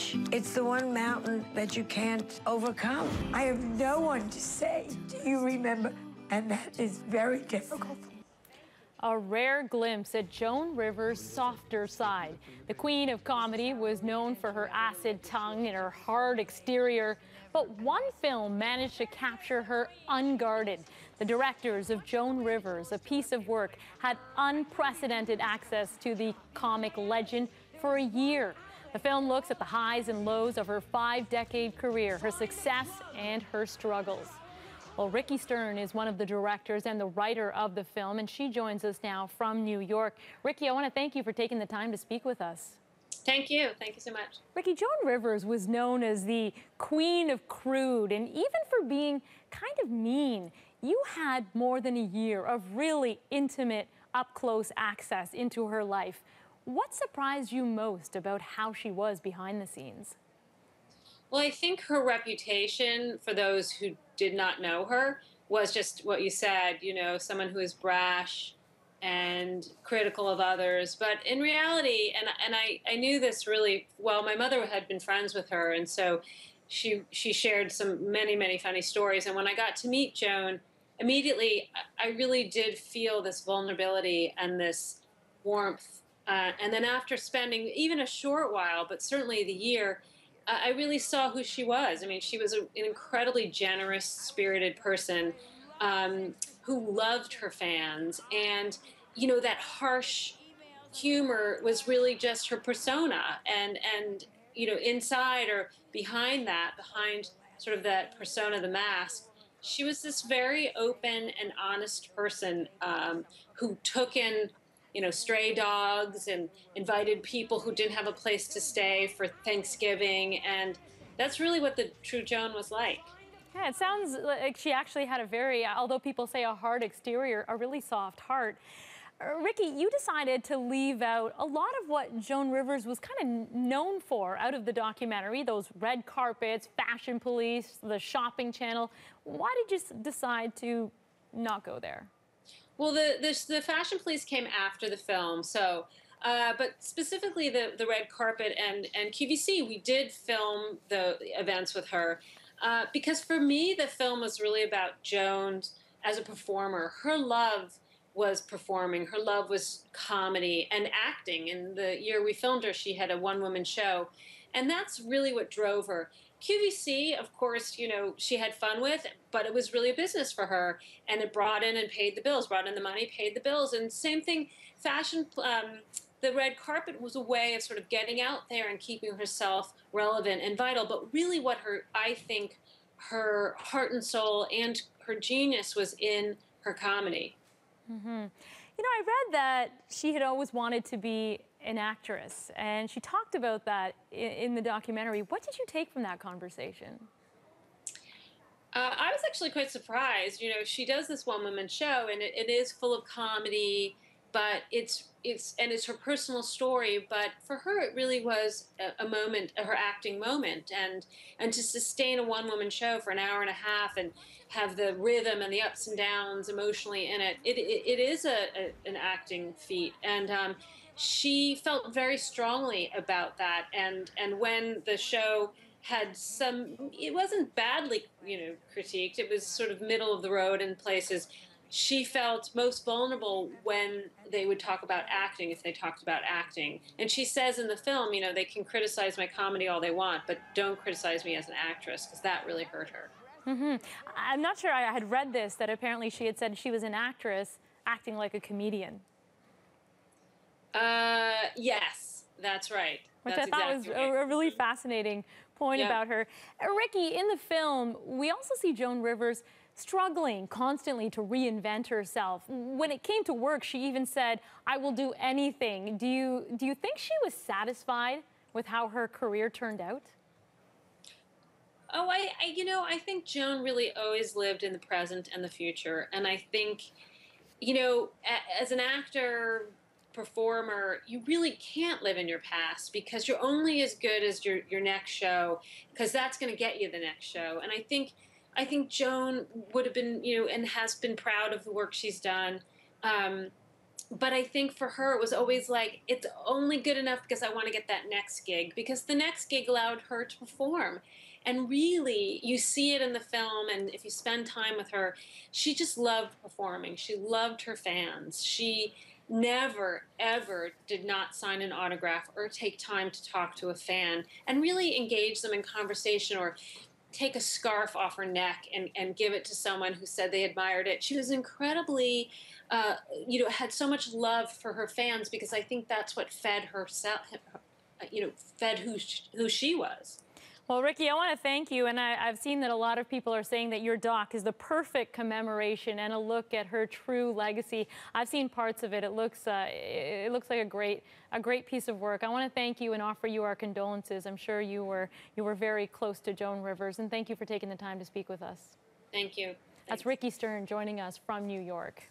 age. It's the one mountain that you can't overcome. I have no one to say, do you remember? And that is very difficult. A rare glimpse at Joan Rivers' softer side. The queen of comedy was known for her acid tongue and her hard exterior, but one film managed to capture her unguarded. The directors of Joan Rivers, a piece of work, had unprecedented access to the comic legend for a year. The film looks at the highs and lows of her 5-decade career, her success and her struggles. Well, Ricki Stern is one of the directors and the writer of the film, and she joins us now from New York. Ricki, I want to thank you for taking the time to speak with us. Thank you. Thank you so much. Ricki, Joan Rivers was known as the queen of crude, and even for being kind of mean. You had more than a year of really intimate, up-close access into her life. What surprised you most about how she was behind the scenes? Well, I think her reputation, for those who did not know her, was just what you said, you know, someone who is brash and critical of others. But in reality, and I knew this really well, my mother had been friends with her, and so she shared many funny stories. And when I got to meet Joan, immediately I really did feel this vulnerability and this warmth. And then after spending even a short while, but certainly the year, I really saw who she was. I mean, she was an incredibly generous, spirited person who loved her fans. And, you know, that harsh humor was really just her persona. And you know, inside or behind that, behind sort of that persona, the mask, she was this very open and honest person who took in, you know, stray dogs and invited people who didn't have a place to stay for Thanksgiving. And that's really what the true Joan was like. Yeah, it sounds like she actually had a very, although people say a hard exterior, a really soft heart. Ricki, you decided to leave out a lot of what Joan Rivers was kind of known for out of the documentary, those red carpets, fashion police, the shopping channel. Why did you decide to not go there? Well, the fashion police came after the film, so but specifically the red carpet and QVC, we did film the events with her because for me the film was really about Joan as a performer. Her love was performing. Her love was comedy and acting. In the year we filmed her, she had a one-woman show, and that's really what drove her. QVC, of course, you know, she had fun with, but it was really a business for her, and it brought in and paid the bills, brought in the money, paid the bills. And same thing, fashion, the red carpet was a way of sort of getting out there and keeping herself relevant and vital. But really what I think her heart and soul and her genius was in her comedy. Mm-hmm. You know, I read that she had always wanted to be an actress, and she talked about that in the documentary. What did you take from that conversation? I was actually quite surprised. You know, she does this one-woman show, and it is full of comedy, but it's her personal story. But for her, it really was a moment, her acting moment, and to sustain a one-woman show for an hour and a half and have the rhythm and the ups and downs emotionally in it. It is an acting feat, and she felt very strongly about that. And when the show had it wasn't badly, you know, critiqued. It was sort of middle of the road in places. She felt most vulnerable when they would talk about acting, if they talked about acting. And she says in the film, you know, they can criticize my comedy all they want, but don't criticize me as an actress, because that really hurt her. Mm-hmm. I'm not sure I had read this, that apparently she had said she was an actress acting like a comedian. Yes, that's right. Which that's I thought exactly was right. a really fascinating point about her. Ricki, in the film, we also see Joan Rivers struggling constantly to reinvent herself. When it came to work, she even said, "I will do anything." Do you think she was satisfied with how her career turned out? Oh, I think Joan really always lived in the present and the future. And I think, you know, as an actor, performer, you really can't live in your past, because you're only as good as your next show, because that's going to get you the next show. And I think Joan would have been, you know, and has been proud of the work she's done. but I think for her, it was always like, it's only good enough because I want to get that next gig, because the next gig allowed her to perform. And really, you see it in the film, and if you spend time with her, she just loved performing. She loved her fans. She never, ever did not sign an autograph or take time to talk to a fan and really engage them in conversation, or take a scarf off her neck and give it to someone who said they admired it. She was incredibly, had so much love for her fans, because I think that's what fed herself, fed who she was. Well, Ricki, I want to thank you, and I've seen that a lot of people are saying that your doc is the perfect commemoration and a look at her true legacy. I've seen parts of it. It looks like a great piece of work. I want to thank you and offer you our condolences. I'm sure you were very close to Joan Rivers, and thank you for taking the time to speak with us. Thank you. That's Ricki Stern joining us from New York.